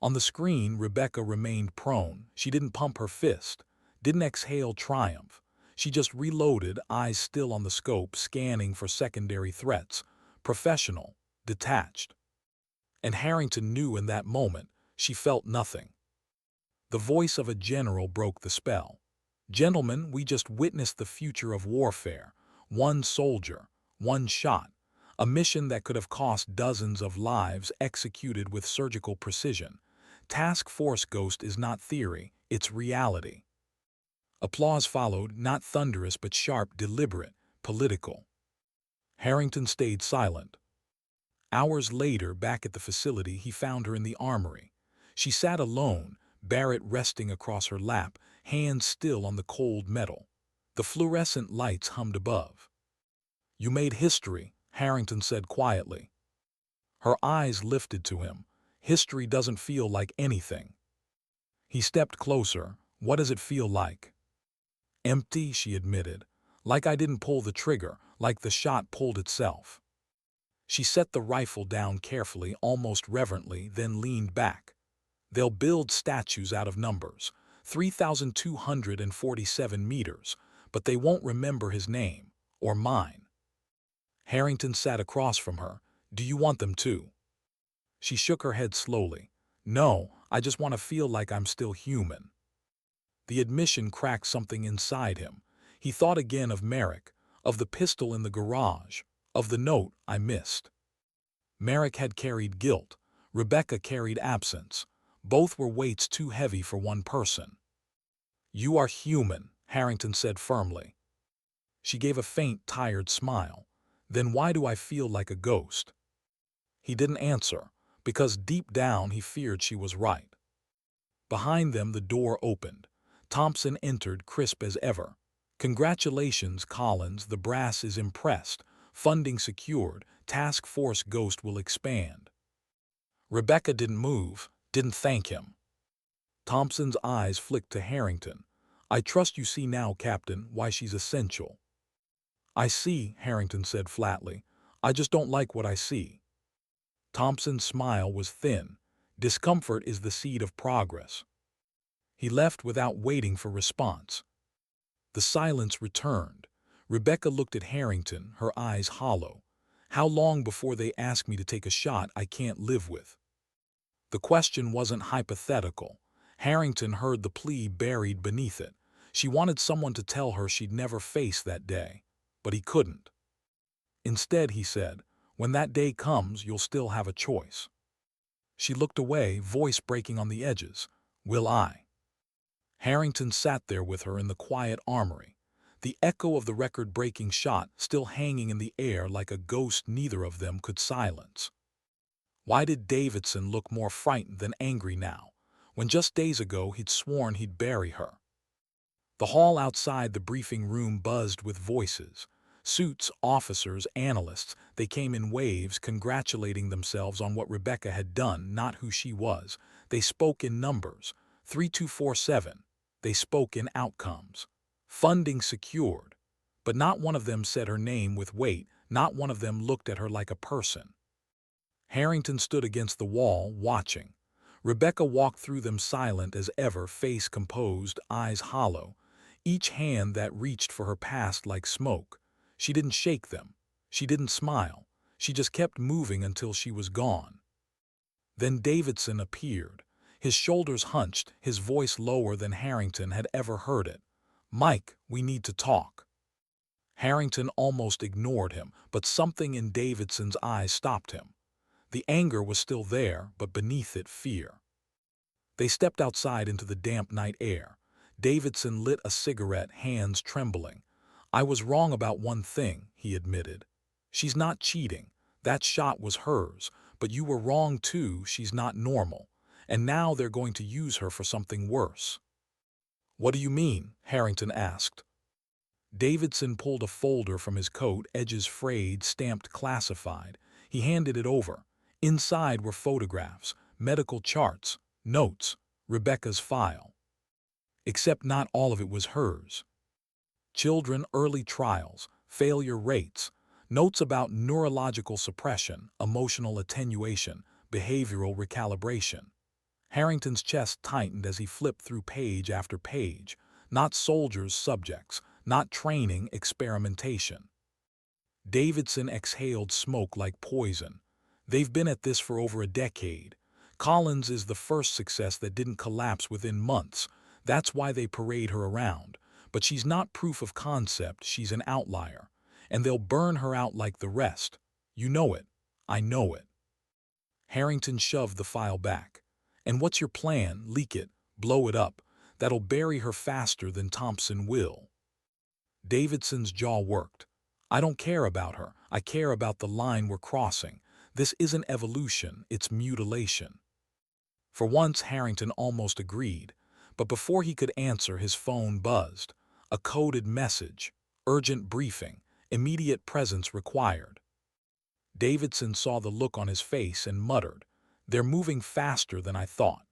On the screen, Rebecca remained prone. She didn't pump her fist, didn't exhale triumph. She just reloaded, eyes still on the scope, scanning for secondary threats. Professional, detached. And Harrington knew in that moment she felt nothing. The voice of a general broke the spell. "Gentlemen, we just witnessed the future of warfare. One soldier, one shot. A mission that could have cost dozens of lives executed with surgical precision. Task Force Ghost is not theory, it's reality." Applause followed, not thunderous but sharp, deliberate, political. Harrington stayed silent. Hours later, back at the facility, he found her in the armory. She sat alone, Barrett resting across her lap, hands still on the cold metal. The fluorescent lights hummed above. "You made history," Harrington said quietly. Her eyes lifted to him. "History doesn't feel like anything." He stepped closer. "What does it feel like?" "Empty," she admitted. "Like I didn't pull the trigger, like the shot pulled itself." She set the rifle down carefully, almost reverently, then leaned back. "They'll build statues out of numbers. 3,247 meters, but they won't remember his name, or mine." Harrington sat across from her. "Do you want them to?" She shook her head slowly. "No, I just want to feel like I'm still human." The admission cracked something inside him. He thought again of Merrick, of the pistol in the garage, of the note I missed. Merrick had carried guilt. Rebecca carried absence. Both were weights too heavy for one person. "You are human," Harrington said firmly. She gave a faint, tired smile. "Then why do I feel like a ghost?" He didn't answer, because deep down he feared she was right. Behind them the door opened. Thompson entered, crisp as ever. "Congratulations, Collins, the brass is impressed. Funding secured. Task Force Ghost will expand." Rebecca didn't move, didn't thank him. Thompson's eyes flicked to Harrington. "I trust you see now, Captain, why she's essential." "I see," Harrington said flatly. "I just don't like what I see." Thompson's smile was thin. "Discomfort is the seed of progress." He left without waiting for response. The silence returned. Rebecca looked at Harrington, her eyes hollow. "How long before they ask me to take a shot I can't live with?" The question wasn't hypothetical. Harrington heard the plea buried beneath it. She wanted someone to tell her she'd never face that day. But he couldn't. Instead, he said, "When that day comes, you'll still have a choice." She looked away, voice breaking on the edges. "Will I?" Harrington sat there with her in the quiet armory. The echo of the record-breaking shot still hanging in the air like a ghost neither of them could silence. Why did Davidson look more frightened than angry now, when just days ago he'd sworn he'd bury her? The hall outside the briefing room buzzed with voices. Suits, officers, analysts, they came in waves congratulating themselves on what Rebecca had done, not who she was. They spoke in numbers. 3247. They spoke in outcomes. Funding secured. But not one of them said her name with weight, not one of them looked at her like a person. Harrington stood against the wall, watching. Rebecca walked through them silent as ever, face composed, eyes hollow, each hand that reached for her past like smoke. She didn't shake them. She didn't smile. She just kept moving until she was gone. Then Davidson appeared, his shoulders hunched, his voice lower than Harrington had ever heard it. "Mike, we need to talk." Harrington almost ignored him, but something in Davidson's eyes stopped him. The anger was still there, but beneath it, fear. They stepped outside into the damp night air. Davidson lit a cigarette, hands trembling. "I was wrong about one thing," he admitted. "She's not cheating. That shot was hers. But you were wrong too, she's not normal. And now they're going to use her for something worse." "What do you mean?" Harrington asked. Davidson pulled a folder from his coat, edges frayed, stamped classified. He handed it over. Inside were photographs, medical charts, notes, Rebecca's file. Except not all of it was hers. Children, early trials, failure rates, notes about neurological suppression, emotional attenuation, behavioral recalibration. Harrington's chest tightened as he flipped through page after page. Not soldiers, subjects. Not training, experimentation. Davidson exhaled smoke like poison. They've been at this for over a decade. Collins is the first success that didn't collapse within months. That's why they parade her around. But she's not proof of concept, she's an outlier. And they'll burn her out like the rest. You know it. I know it. Harrington shoved the file back. "And what's your plan? Leak it, blow it up. That'll bury her faster than Thompson will." Davidson's jaw worked. "I don't care about her. I care about the line we're crossing. This isn't evolution, it's mutilation." For once, Harrington almost agreed. But before he could answer, his phone buzzed. A coded message. Urgent briefing. Immediate presence required. Davidson saw the look on his face and muttered, "They're moving faster than I thought."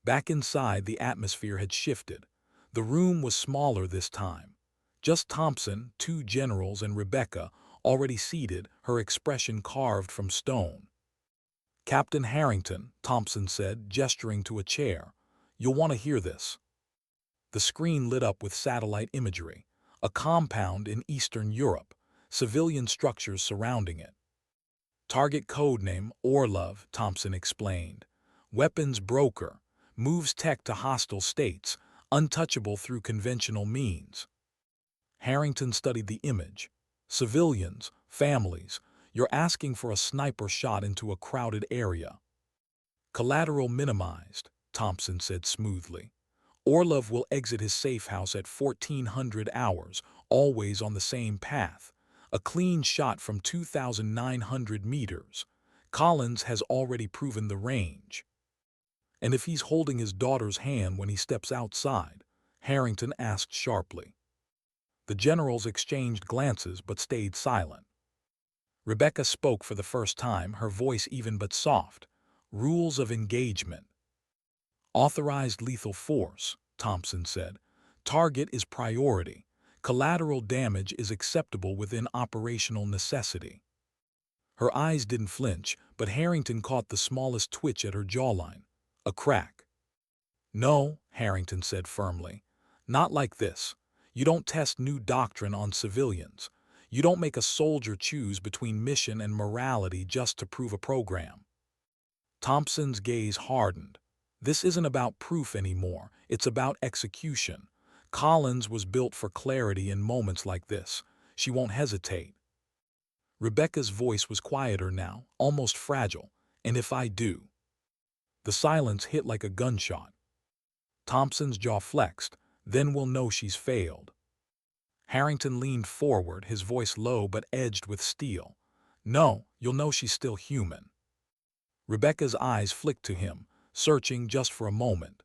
Back inside, the atmosphere had shifted. The room was smaller this time. Just Thompson, two generals, and Rebecca, already seated, her expression carved from stone. "Captain Harrington," Thompson said, gesturing to a chair, "you'll want to hear this." The screen lit up with satellite imagery. A compound in Eastern Europe, civilian structures surrounding it. "Target codename Orlov," Thompson explained. "Weapons broker, moves tech to hostile states, untouchable through conventional means." Harrington studied the image. "Civilians, families, you're asking for a sniper shot into a crowded area." "Collateral minimized," Thompson said smoothly. "Orlov will exit his safe house at 1400 hours, always on the same path. A clean shot from 2,900 meters. Collins has already proven the range." "And if he's holding his daughter's hand when he steps outside?" Harrington asked sharply. The generals exchanged glances but stayed silent. Rebecca spoke for the first time, her voice even but soft. "Rules of engagement." "Authorized lethal force," Thompson said. "Target is priority. Collateral damage is acceptable within operational necessity." Her eyes didn't flinch, but Harrington caught the smallest twitch at her jawline. A crack. "No," Harrington said firmly. "Not like this. You don't test new doctrine on civilians. You don't make a soldier choose between mission and morality just to prove a program." Thompson's gaze hardened. "This isn't about proof anymore. It's about execution. Collins was built for clarity in moments like this. She won't hesitate." Rebecca's voice was quieter now, almost fragile. "And if I do?" The silence hit like a gunshot. Thompson's jaw flexed. "Then we'll know she's failed." Harrington leaned forward, his voice low but edged with steel. "No, you'll know she's still human." Rebecca's eyes flicked to him, searching just for a moment.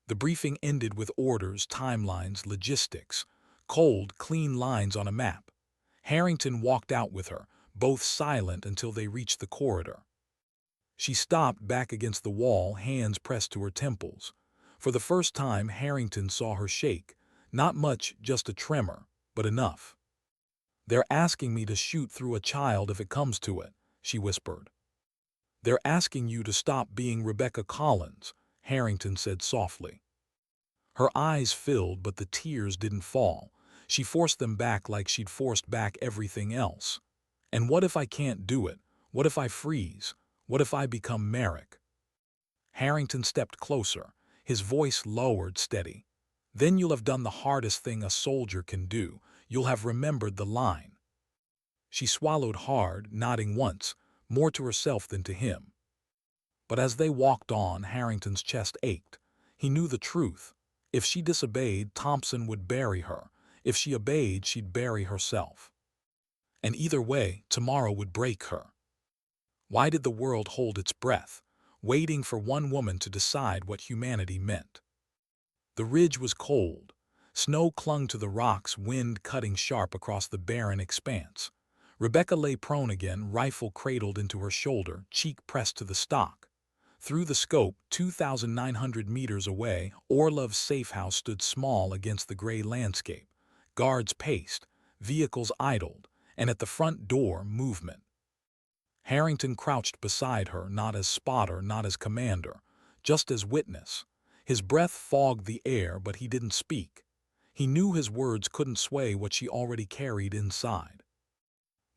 The briefing ended with orders, timelines, logistics. Cold, clean lines on a map. Harrington walked out with her, both silent until they reached the corridor. She stopped back against the wall, hands pressed to her temples. For the first time, Harrington saw her shake. Not much, just a tremor, but enough. "They're asking me to shoot through a child if it comes to it," she whispered. "They're asking you to stop being Rebecca Collins," Harrington said softly. Her eyes filled, but the tears didn't fall. She forced them back like she'd forced back everything else. "And what if I can't do it? What if I freeze? What if I become Merrick?" Harrington stepped closer, his voice lowered, steady. "Then you'll have done the hardest thing a soldier can do. you'll have remembered the line." She swallowed hard, nodding once, more to herself than to him. But as they walked on, Harrington's chest ached. He knew the truth. If she disobeyed, Thompson would bury her. If she obeyed, she'd bury herself. And either way, tomorrow would break her. Why did the world hold its breath, waiting for one woman to decide what humanity meant? The ridge was cold. Snow clung to the rocks, wind cutting sharp across the barren expanse. Rebecca lay prone again, rifle cradled into her shoulder, cheek pressed to the stock. Through the scope, 2,900 meters away, Orlov's safe house stood small against the gray landscape. Guards paced, vehicles idled, and at the front door, movement. Harrington crouched beside her, not as spotter, not as commander, just as witness. His breath fogged the air, but he didn't speak. He knew his words couldn't sway what she already carried inside.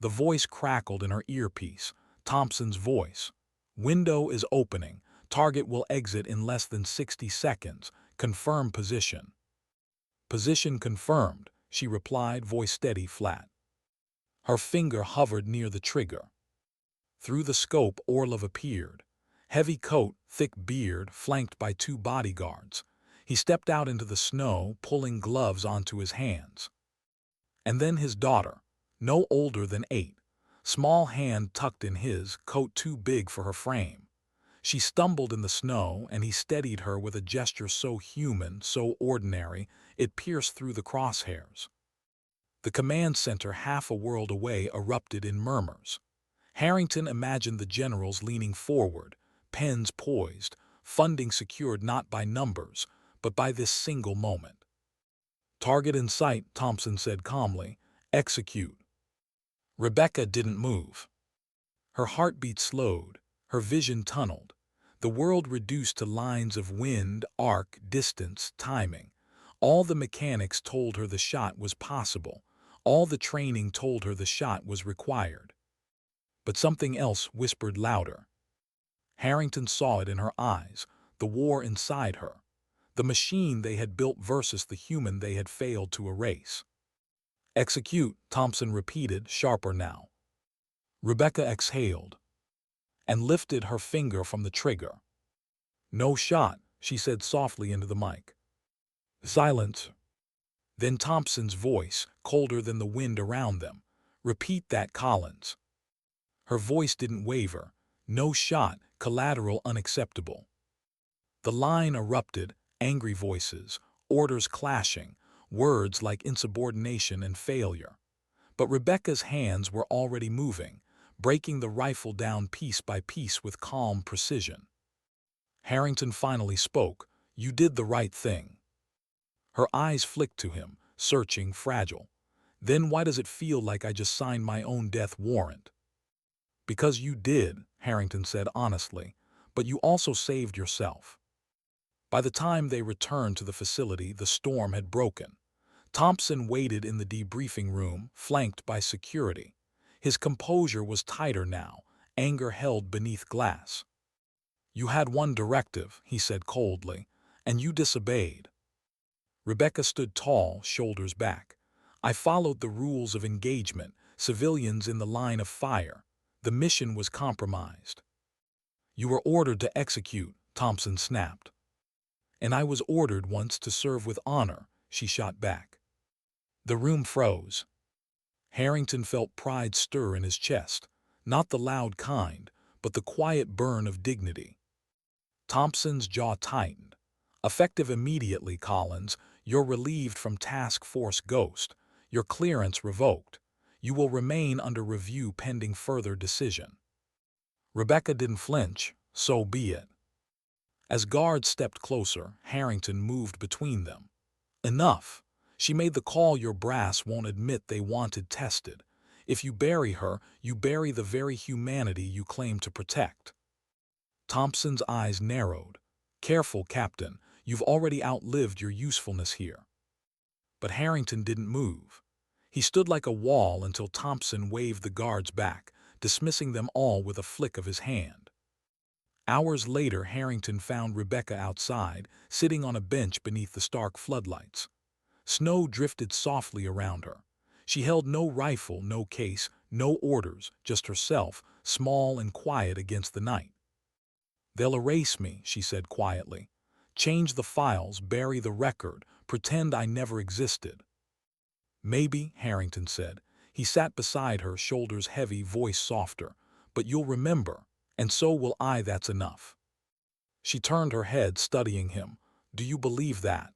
The voice crackled in her earpiece, Thompson's voice. "Window is opening. Target will exit in less than 60 seconds. Confirm position." "Position confirmed," she replied, voice steady, flat. Her finger hovered near the trigger. Through the scope, Orlov appeared. Heavy coat, thick beard, flanked by 2 bodyguards. He stepped out into the snow, pulling gloves onto his hands. And then his daughter, no older than 8, small hand tucked in his, coat too big for her frame. She stumbled in the snow, and he steadied her with a gesture so human, so ordinary, it pierced through the crosshairs. The command center, half a world away, erupted in murmurs. Harrington imagined the generals leaning forward, pens poised, funding secured not by numbers, but by this single moment. "Target in sight," Thompson said calmly. "Execute." Rebecca didn't move. Her heartbeat slowed, her vision tunneled. The world reduced to lines of wind, arc, distance, timing. All the mechanics told her the shot was possible. All the training told her the shot was required. But something else whispered louder. Harrington saw it in her eyes, the war inside her, the machine they had built versus the human they had failed to erase. "Execute," Thompson repeated, sharper now. Rebecca exhaled and lifted her finger from the trigger. "No shot," she said softly into the mic. Silence. Then Thompson's voice, colder than the wind around them. "Repeat that, Collins." Her voice didn't waver. "No shot, collateral unacceptable." The line erupted, angry voices, orders clashing, words like insubordination and failure. But Rebecca's hands were already moving, breaking the rifle down piece by piece with calm precision. Harrington finally spoke. "You did the right thing." Her eyes flicked to him, searching, fragile. "Then why does it feel like I just signed my own death warrant?" "Because you did," Harrington said honestly, "but you also saved yourself." By the time they returned to the facility, the storm had broken. Thompson waited in the debriefing room, flanked by security. His composure was tighter now, anger held beneath glass. "You had one directive," he said coldly, "and you disobeyed." Rebecca stood tall, shoulders back. "I followed the rules of engagement, civilians in the line of fire. The mission was compromised." "You were ordered to execute," Thompson snapped. "And I was ordered once to serve with honor," she shot back. The room froze. Harrington felt pride stir in his chest, not the loud kind, but the quiet burn of dignity. Thompson's jaw tightened. "Effective immediately, Collins. You're relieved from Task Force Ghost. Your clearance revoked. You will remain under review pending further decision." Rebecca didn't flinch. "So be it." As guards stepped closer, Harrington moved between them. "Enough. She made the call your brass won't admit they wanted tested. If you bury her, you bury the very humanity you claim to protect." Thompson's eyes narrowed. "Careful, Captain. You've already outlived your usefulness here." But Harrington didn't move. He stood like a wall until Thompson waved the guards back, dismissing them all with a flick of his hand. Hours later, Harrington found Rebecca outside, sitting on a bench beneath the stark floodlights. Snow drifted softly around her. She held no rifle, no case, no orders, just herself, small and quiet against the night. "They'll erase me," she said quietly. "Change the files, bury the record, pretend I never existed." "Maybe," Harrington said. He sat beside her, shoulders heavy, voice softer. "But you'll remember, and so will I, that's enough." She turned her head, studying him. "Do you believe that?"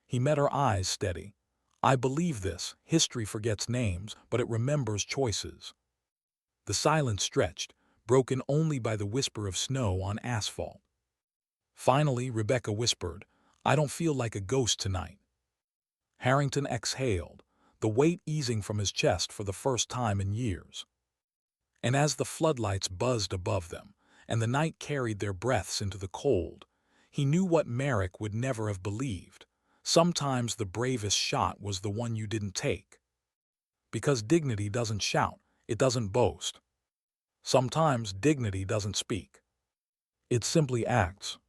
He met her eyes, steady. "I believe this. History forgets names, but it remembers choices." The silence stretched, broken only by the whisper of snow on asphalt. Finally, Rebecca whispered, "I don't feel like a ghost tonight." Harrington exhaled, the weight easing from his chest for the first time in years. And as the floodlights buzzed above them, and the night carried their breaths into the cold, he knew what Merrick would never have believed. Sometimes the bravest shot was the one you didn't take. Because dignity doesn't shout, it doesn't boast. Sometimes dignity doesn't speak. It simply acts.